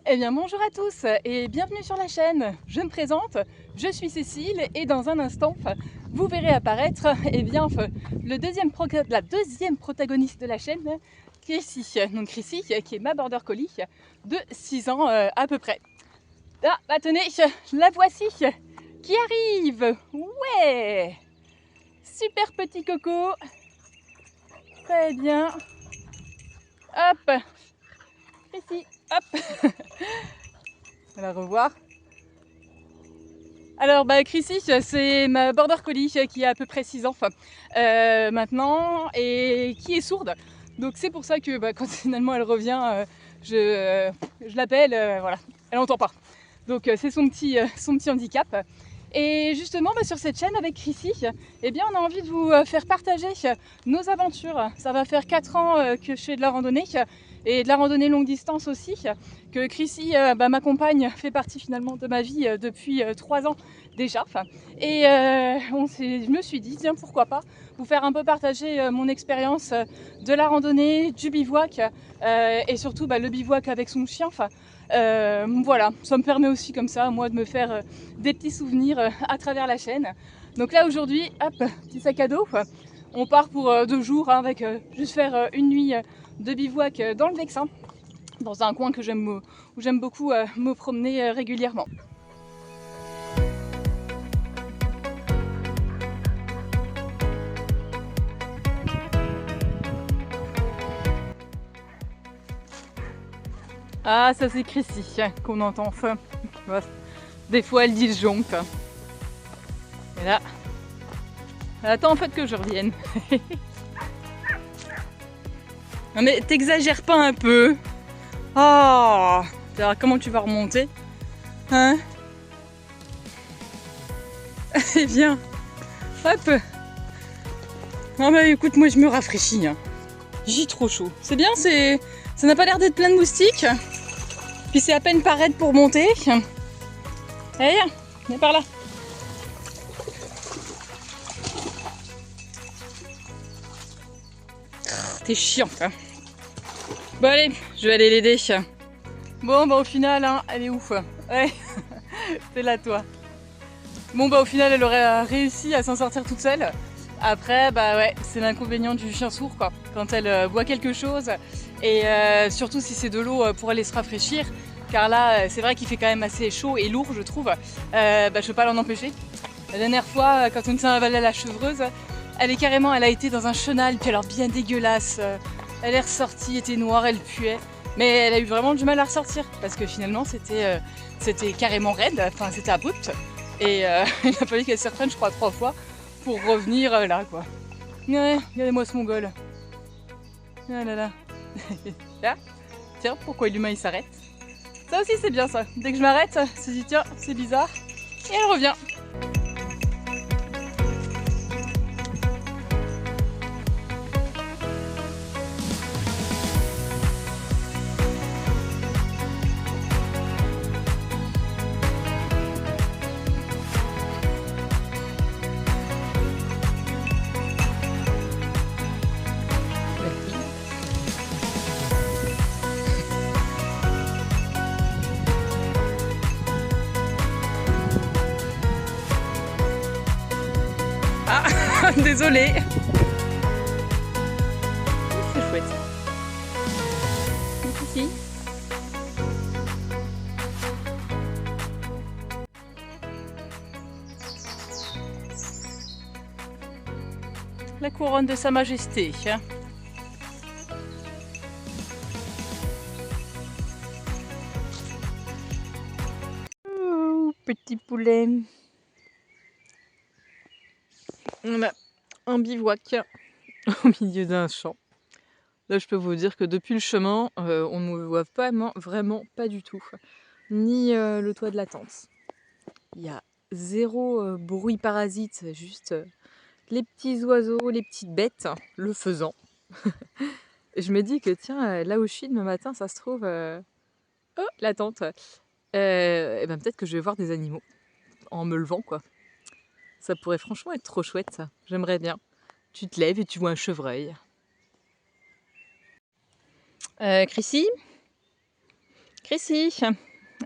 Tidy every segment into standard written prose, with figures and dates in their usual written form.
Eh bien bonjour à tous et bienvenue sur la chaîne. Je me présente, je suis Cécile et dans un instant vous verrez apparaître la deuxième protagoniste de la chaîne, Chrissy. Donc Chrissy qui est ma border collie de 6 ans à peu près. Ah, tenez, la voici qui arrive. Ouais, super petit coco. Très bien. Hop, Chrissy, hop. On va la revoir. Alors Chrissy, c'est ma border collie qui a à peu près 6 ans maintenant et qui est sourde. Donc c'est pour ça que quand finalement elle revient, je l'appelle, voilà, elle n'entend pas. Donc c'est son petit handicap. Et justement sur cette chaîne avec Chrissy, eh bien, on a envie de vous faire partager nos aventures. Ça va faire 4 ans que je fais de la randonnée et de la randonnée longue distance aussi, que Chrissy m'accompagne, fait partie finalement de ma vie depuis 3 ans déjà. Et je me suis dit, tiens, pourquoi pas vous faire un peu partager mon expérience de la randonnée, du bivouac et surtout le bivouac avec son chien. Voilà, ça me permet aussi comme ça, moi, de me faire des petits souvenirs à travers la chaîne. Donc là aujourd'hui, hop, petit sac à dos. On part pour 2 jours avec juste faire une nuit de bivouac dans le Vexin, dans un coin où j'aime beaucoup me promener régulièrement. Ah, ça c'est Chrissy qu'on entend enfin. Des fois elle disjoncte. Et là, elle attend en fait que je revienne. Non mais t'exagères pas un peu. Oh, comment tu vas remonter? Hein? Eh bien, hop. Non mais écoute, moi je me rafraîchis. Hein. J'ai trop chaud. C'est bien, ça n'a pas l'air d'être plein de moustiques. Puis c'est à peine pas raide pour monter. Allez, viens par là. T'es chiante. Hein. Bon allez, je vais aller l'aider. Bon au final, hein, elle est ouf. Ouais, c'est là toi. Bon au final, elle aurait réussi à s'en sortir toute seule. Après, ouais, c'est l'inconvénient du chien sourd quoi. Quand elle boit quelque chose et surtout si c'est de l'eau pour aller se rafraîchir. Car là, c'est vrai qu'il fait quand même assez chaud et lourd, je trouve. Je peux pas l'en empêcher. La dernière fois, quand on s'est avalé à la chevreuse, elle a été dans un chenal, puis alors bien dégueulasse. Elle est ressortie, elle était noire, elle puait. Mais elle a eu vraiment du mal à ressortir parce que finalement c'était carrément raide, enfin c'était abrupt. Et il a fallu qu'elle se reprenne, je crois, 3 fois pour revenir là quoi. Ouais, regardez-moi ce mongol. Ah là là. Là, tiens, pourquoi l'humain il s'arrête? Ça aussi c'est bien ça. Dès que je m'arrête, se dit tiens, c'est bizarre. Et elle revient. Ah, désolée. C'est chouette. Ici. La couronne de Sa Majesté. Oh, petit poulet. On a un bivouac au milieu d'un champ. Là, je peux vous dire que depuis le chemin, on ne me voit vraiment pas du tout. Ni le toit de la tente. Il y a zéro bruit parasite, juste les petits oiseaux, les petites bêtes, le faisan. Et je me dis que tiens, là où je suis demain matin, ça se trouve... Oh, la tente. Et peut-être que je vais voir des animaux en me levant, quoi. Ça pourrait franchement être trop chouette, ça. J'aimerais bien. Tu te lèves et tu vois un chevreuil. Chrissy, Chrissy,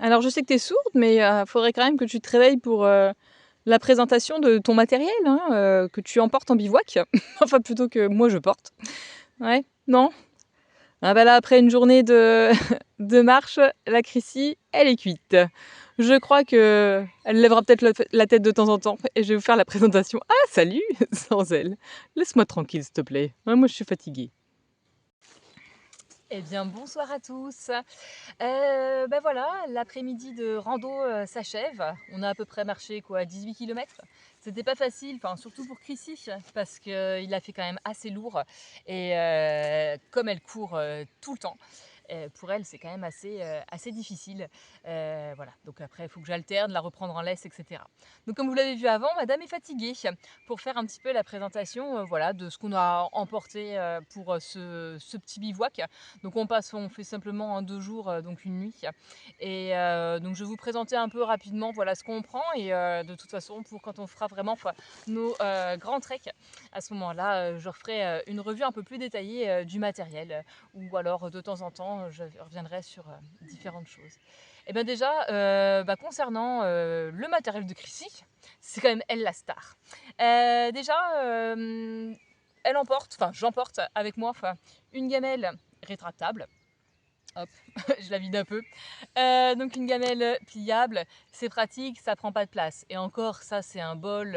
alors je sais que tu es sourde, mais il faudrait quand même que tu te réveilles pour la présentation de ton matériel, hein, que tu emportes en bivouac. Enfin, plutôt que moi je porte. Ouais, non? Ah bah là, après une journée de, de marche, la Chrissy, elle est cuite. Je crois que elle lèvera peut-être la tête de temps en temps et je vais vous faire la présentation. Ah, salut! Sans elle. Laisse-moi tranquille, s'il te plaît. Ouais, moi, je suis fatiguée. Eh bien, bonsoir à tous. Ben voilà, l'après-midi de rando s'achève. On a à peu près marché quoi, 18 km. C'était pas facile, enfin, surtout pour Chrissy, parce qu'il a fait quand même assez lourd. Et comme elle court tout le temps, pour elle, c'est quand même assez difficile. Voilà, donc après, il faut que j'alterne, la reprendre en laisse, etc. Donc comme vous l'avez vu avant, madame est fatiguée pour faire un petit peu la présentation voilà, de ce qu'on a emporté pour ce petit bivouac. Donc on fait simplement en 2 jours, donc une nuit. Et donc je vais vous présenter un peu rapidement voilà, ce qu'on prend. Et de toute façon, pour quand on fera vraiment nos grands treks, à ce moment-là, je referai une revue un peu plus détaillée du matériel. Ou alors de temps en temps, je reviendrai sur différentes choses. Et bien déjà, concernant le matériel de Chrissy, c'est quand même elle la star. Déjà, elle emporte, enfin j'emporte avec moi une gamelle rétractable. Hop, je la vide un peu. Donc une gamelle pliable, c'est pratique, ça prend pas de place. Et encore, ça c'est un bol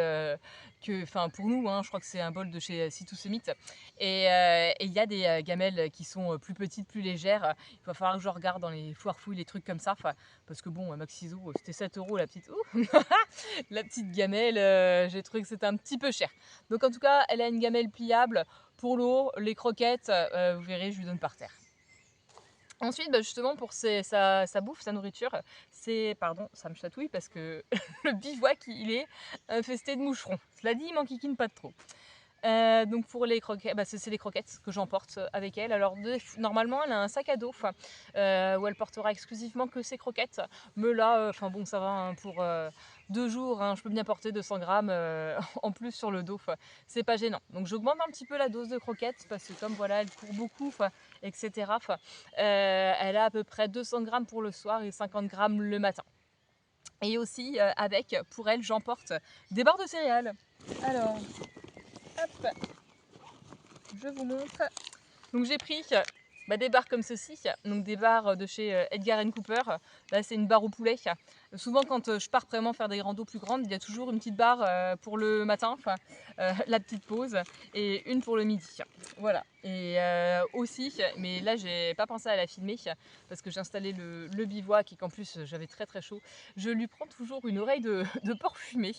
enfin pour nous, hein, je crois que c'est un bol de chez Sitou Summit. Et il y a des gamelles qui sont plus petites, plus légères. Il va falloir que je regarde dans les foires fouilles, les trucs comme ça. Parce que bon, Maxiso, c'était 7 € la petite. La petite gamelle, j'ai trouvé que c'était un petit peu cher. Donc en tout cas, elle a une gamelle pliable pour l'eau, les croquettes, vous verrez, je lui donne par terre. Ensuite, justement, pour sa bouffe, sa nourriture, pardon, ça me chatouille parce que le bivouac, il est infesté de moucherons. Cela dit, il m'enquiquine pas de trop. Donc pour les croquettes, c'est les croquettes que j'emporte avec elle. Alors normalement, elle a un sac à dos où elle portera exclusivement que ses croquettes. Mais là, bon, ça va hein, pour 2 jours. Hein, je peux bien porter 200 grammes en plus sur le dos. C'est pas gênant. Donc j'augmente un petit peu la dose de croquettes parce que comme voilà, elle court beaucoup, etc. Elle a à peu près 200 grammes pour le soir et 50 grammes le matin. Et aussi avec, pour elle, j'emporte des barres de céréales. Alors, hop, je vous montre. Donc j'ai pris des barres comme ceci, donc des barres de chez Edgar Cooper. Là c'est une barre au poulet. Souvent quand je pars vraiment faire des randos plus grandes, il y a toujours une petite barre pour le matin, la petite pause, et une pour le midi. Voilà. Et aussi, mais là j'ai pas pensé à la filmer parce que j'ai installé le bivouac et qu'en plus j'avais très très chaud. Je lui prends toujours une oreille de porc fumé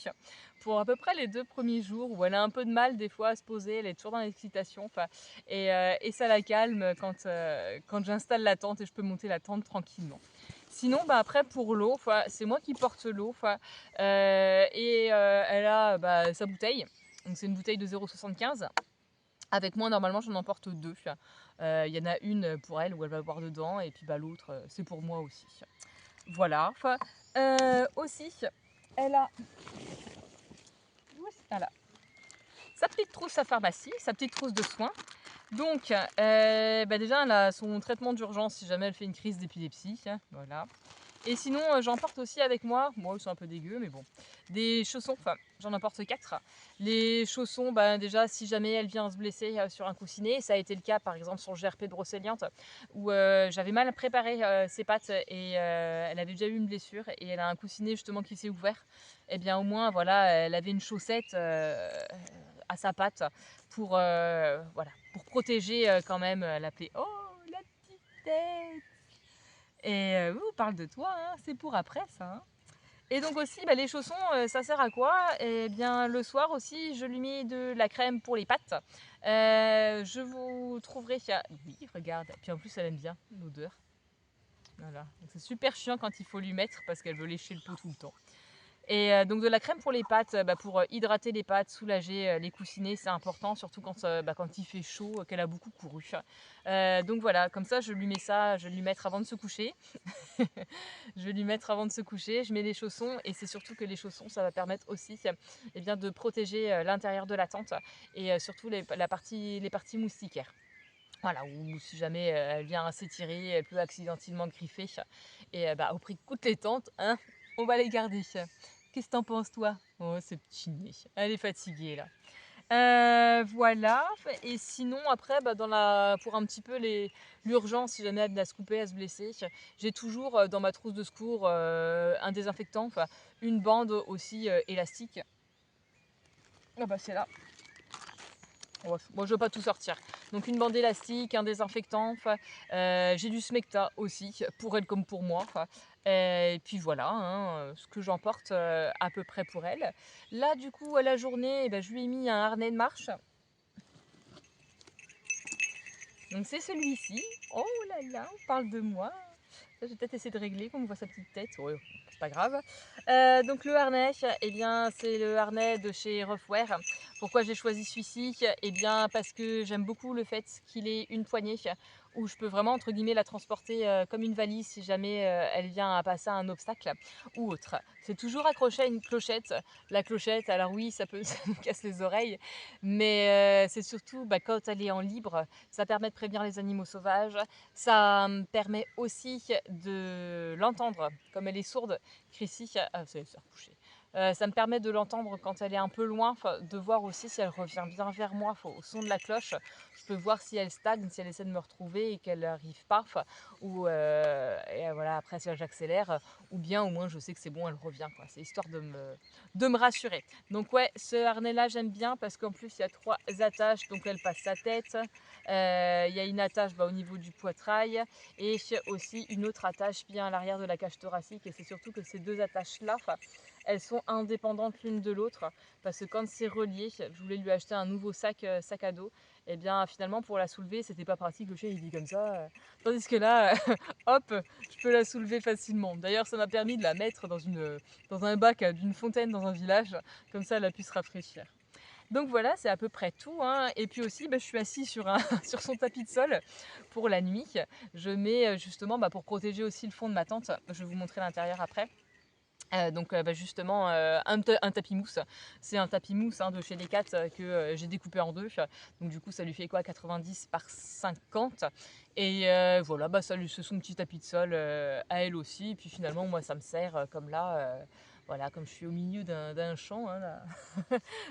pour à peu près les 2 premiers jours où elle a un peu de mal des fois à se poser, elle est toujours dans l'excitation. Et ça la calme quand j'installe la tente et je peux monter la tente tranquillement. Sinon, après pour l'eau, c'est moi qui porte l'eau. Elle a sa bouteille. Donc c'est une bouteille de 0,75. Avec moi, normalement, j'en emporte 2. Il y en a une pour elle où elle va boire dedans et puis l'autre, c'est pour moi aussi. Voilà. Aussi, elle a voilà, sa petite trousse à pharmacie, sa petite trousse de soins. Donc, déjà, elle a son traitement d'urgence si jamais elle fait une crise d'épilepsie. Voilà. Et sinon, j'emporte aussi avec moi, ils sont un peu dégueux, mais bon, des chaussons. J'en emporte 4. Les chaussons, déjà, si jamais elle vient se blesser sur un coussinet, ça a été le cas par exemple sur le GRP de Brocéliande, où j'avais mal préparé ses pattes et elle avait déjà eu une blessure et elle a un coussinet justement qui s'est ouvert. Et bien au moins, voilà, elle avait une chaussette à sa patte pour, pour protéger quand même la plaie. Oh, la petite tête! Et on parle de toi, hein, c'est pour après ça. Hein. Et donc aussi, les chaussons, ça sert à quoi? Eh bien, le soir aussi, je lui mets de la crème pour les pattes. Je vous trouverai... Oui, regarde. Puis en plus, elle aime bien l'odeur. Voilà. C'est super chiant quand il faut lui mettre parce qu'elle veut lécher le pot tout le temps. Et donc de la crème pour les pattes, pour hydrater les pattes, soulager les coussinets, c'est important, surtout quand il fait chaud, qu'elle a beaucoup couru. Donc voilà, comme ça je lui mets ça, je vais lui mettre avant de se coucher. Je vais lui mettre avant de se coucher, je mets les chaussons et c'est surtout que les chaussons, ça va permettre aussi de protéger l'intérieur de la tente et surtout les parties moustiquaires. Voilà, ou si jamais elle vient s'étirer, elle peut accidentellement griffer. Et au prix que coûtent les tentes, hein, on va les garder. Qu'est-ce que t'en penses toi? Oh, ce petit nez, elle est fatiguée là. Voilà, et sinon après, pour un petit peu l'urgence, si jamais elle venait à se couper, à se blesser, j'ai toujours, dans ma trousse de secours, un désinfectant, enfin une bande aussi, élastique. Ah bah, c'est là. Bref, moi je veux pas tout sortir. Donc une bande élastique, un désinfectant, j'ai du Smecta aussi, pour elle comme pour moi. Et puis voilà, hein, ce que j'emporte à peu près pour elle. Là du coup à la journée, je lui ai mis un harnais de marche. Donc c'est celui-ci. Oh là là, on parle de moi. Ça, je vais peut-être essayer de régler, qu'on voit sa petite tête. Ouais, c'est pas grave. Donc le harnais, eh bien, c'est le harnais de chez Roughwear. Pourquoi j'ai choisi celui-ci? Eh bien, parce que j'aime beaucoup le fait qu'il ait une poignée où je peux vraiment, entre guillemets, la transporter comme une valise si jamais elle vient à passer un obstacle ou autre. C'est toujours accroché à une clochette. La clochette, alors oui, ça peut ça nous casse les oreilles, mais c'est surtout quand elle est en libre, ça permet de prévenir les animaux sauvages. Ça me permet aussi de l'entendre, comme elle est sourde, Chrissy, c'est recouché. Ça me permet de l'entendre quand elle est un peu loin, de voir aussi si elle revient bien vers moi au son de la cloche. Je peux voir si elle stagne, si elle essaie de me retrouver et qu'elle n'arrive pas, ou voilà, après si j'accélère, ou bien au moins je sais que c'est bon, elle revient. C'est histoire de me rassurer. Donc ouais, ce harnais-là j'aime bien parce qu'en plus il y a 3 attaches, donc elle passe sa tête. Il y a une attache au niveau du poitrail et aussi une autre attache bien à l'arrière de la cage thoracique. Et c'est surtout que ces 2 attaches-là, elles sont indépendantes l'une de l'autre parce que quand c'est relié, je voulais lui acheter un nouveau sac à dos. Et bien finalement pour la soulever, c'était pas pratique, le chien il dit comme ça. Tandis que là, hop, je peux la soulever facilement. D'ailleurs, ça m'a permis de la mettre dans un bac d'une fontaine dans un village, comme ça elle a pu se rafraîchir. Donc voilà, c'est à peu près tout, hein. Et puis aussi, je suis assise sur son tapis de sol pour la nuit. Je mets justement pour protéger aussi le fond de ma tente. Je vais vous montrer l'intérieur après. Justement, un tapis mousse. C'est un tapis mousse de chez Decat que j'ai découpé en deux. Donc du coup, ça lui fait quoi, 90 par 50. Et voilà, c'est son petit tapis de sol à elle aussi. Et puis finalement, moi, ça me sert comme là. Voilà, comme je suis au milieu d'un champ, hein, là.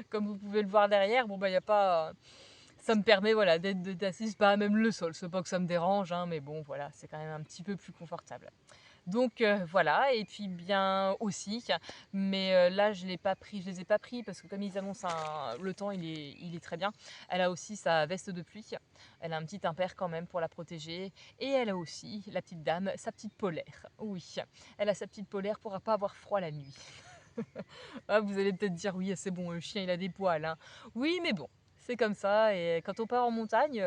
Comme vous pouvez le voir derrière, y a pas. Ça me permet voilà, d'être assise, pas même le sol. C'est pas que ça me dérange, hein, mais bon, voilà, c'est quand même un petit peu plus confortable. Donc voilà, et puis bien aussi, mais là je les ai pas pris parce que comme ils annoncent le temps il est très bien. Elle a aussi sa veste de pluie, elle a un petit impair quand même pour la protéger, et elle a aussi, la petite dame, sa petite polaire. Oui, elle a sa petite polaire pour ne pas avoir froid la nuit. Ah, vous allez peut-être dire oui, c'est bon, le chien il a des poils, hein. Oui, mais bon, c'est comme ça, et quand on part en montagne,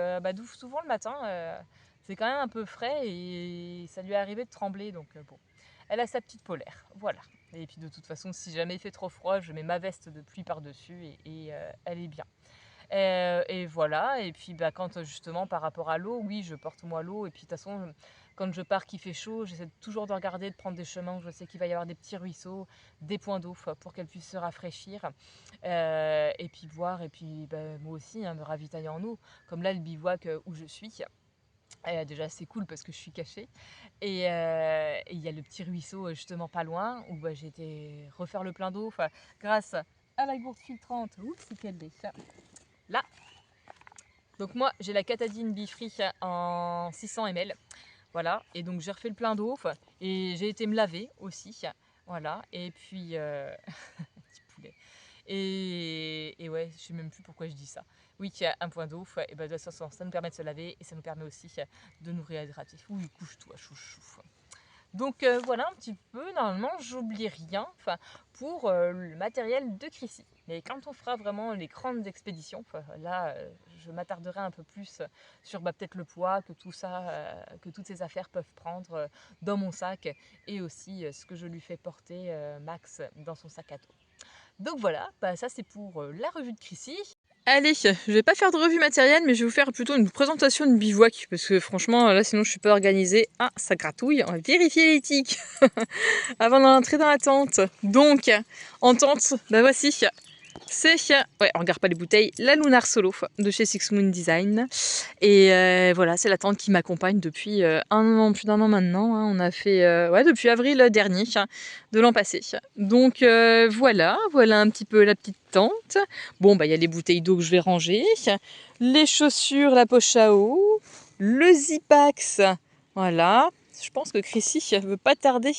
souvent le matin, c'est quand même un peu frais et ça lui est arrivé de trembler, donc bon. Elle a sa petite polaire, voilà. Et puis de toute façon, si jamais il fait trop froid, je mets ma veste de pluie par-dessus et elle est bien. Et voilà, et puis quand justement par rapport à l'eau, oui, je porte moi l'eau, et puis de toute façon, quand je pars qu'il fait chaud, j'essaie toujours de regarder, de prendre des chemins où je sais qu'il va y avoir des petits ruisseaux, des points d'eau pour qu'elle puisse se rafraîchir, et puis boire, et puis moi aussi, me ravitailler en eau. Comme là, le bivouac où je suis, déjà c'est cool parce que je suis cachée, et il y a le petit ruisseau justement pas loin où j'ai été refaire le plein d'eau, grâce à la gourde filtrante. Oups, c'est qu'elle est là. Donc moi j'ai la Catadine Bifree en 600 ml. Voilà, et donc j'ai refait le plein d'eau et j'ai été me laver aussi. Voilà, et puis petit poulet. Et ouais, je sais même plus pourquoi je dis ça. Oui, qu'il y a un point d'eau, et de toute façon ça nous permet de se laver et ça nous permet aussi de nous réhydrater. Oui, couche-toi, chouchou. Donc voilà un petit peu, normalement j'oublie rien pour le matériel de Chrissy. Mais quand on fera vraiment les grandes expéditions, là je m'attarderai un peu plus sur peut-être le poids que tout ça, que toutes ces affaires peuvent prendre dans mon sac, et aussi ce que je lui fais porter Max dans son sac à dos. Donc voilà, ça c'est pour la revue de Chrissy. Allez, je vais pas faire de revue matérielle, mais je vais vous faire plutôt une présentation de bivouac, parce que franchement, là, sinon je suis pas organisée. Ah, ça gratouille, on va vérifier l'éthique avant d'entrer dans la tente. Donc, en tente, voici c'est, ouais, on regarde pas les bouteilles, la Lunar Solo de chez Six Moon Design. Et voilà, c'est la tente qui m'accompagne depuis plus d'un an maintenant. On a fait, ouais, depuis avril dernier de l'an passé. Donc voilà un petit peu la petite tente. Bon, bah il y a les bouteilles d'eau que je vais ranger, les chaussures, la poche à eau, le Zipax, voilà. Je pense que Chrissy veut pas tarder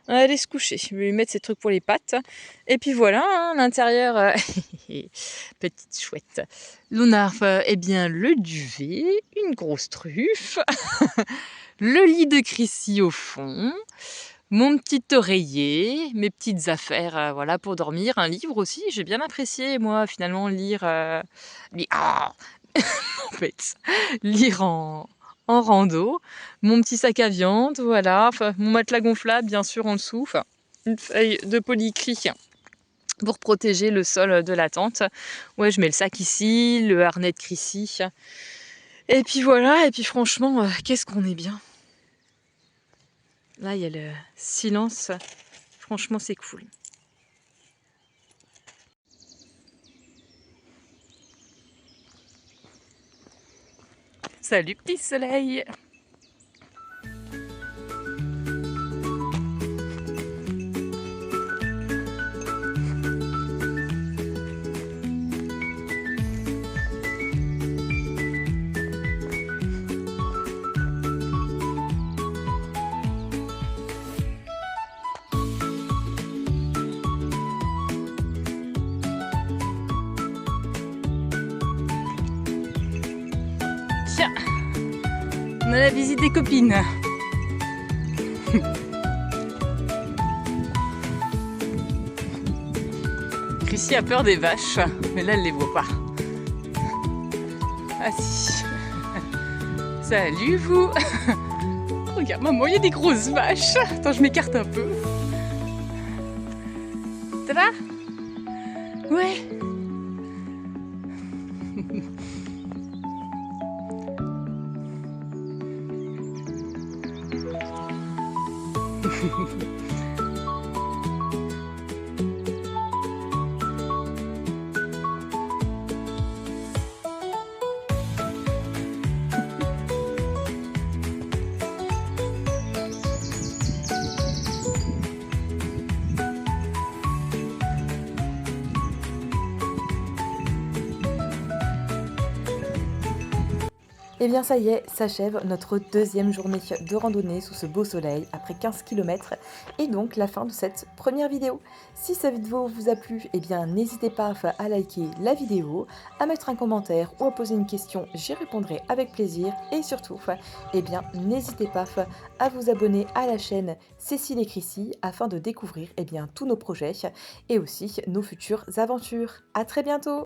à aller se coucher. Je vais lui mettre ses trucs pour les pattes. Et puis voilà, l'intérieur, petite chouette. Lunar, eh bien le duvet, une grosse truffe, le lit de Chrissy au fond, mon petit oreiller, mes petites affaires, voilà, pour dormir, un livre aussi. J'ai bien apprécié, moi, finalement, lire, en fait, lire en rando, mon petit sac à viande, voilà, enfin, mon matelas gonflable, bien sûr, en dessous, enfin, une feuille de polycry pour protéger le sol de la tente. Ouais, je mets le sac ici, le harnais de Chrissy. Et puis voilà, et puis franchement, qu'est-ce qu'on est bien. Là, il y a le silence. Franchement, c'est cool. Salut petit soleil! Tiens, on a la visite des copines. Chrissy a peur des vaches, mais là elle les voit pas. Ah si. Salut vous. Regarde maman, il y a des grosses vaches. Attends, je m'écarte un peu. Ça va? Ouais. Et bien ça y est, s'achève notre deuxième journée de randonnée sous ce beau soleil après 15 km et donc la fin de cette première vidéo. Si cette vidéo vous a plu, eh bien n'hésitez pas à liker la vidéo, à mettre un commentaire ou à poser une question, j'y répondrai avec plaisir et surtout, eh bien n'hésitez pas à vous abonner à la chaîne Cécile et Chrissy afin de découvrir eh bien tous nos projets et aussi nos futures aventures. À très bientôt!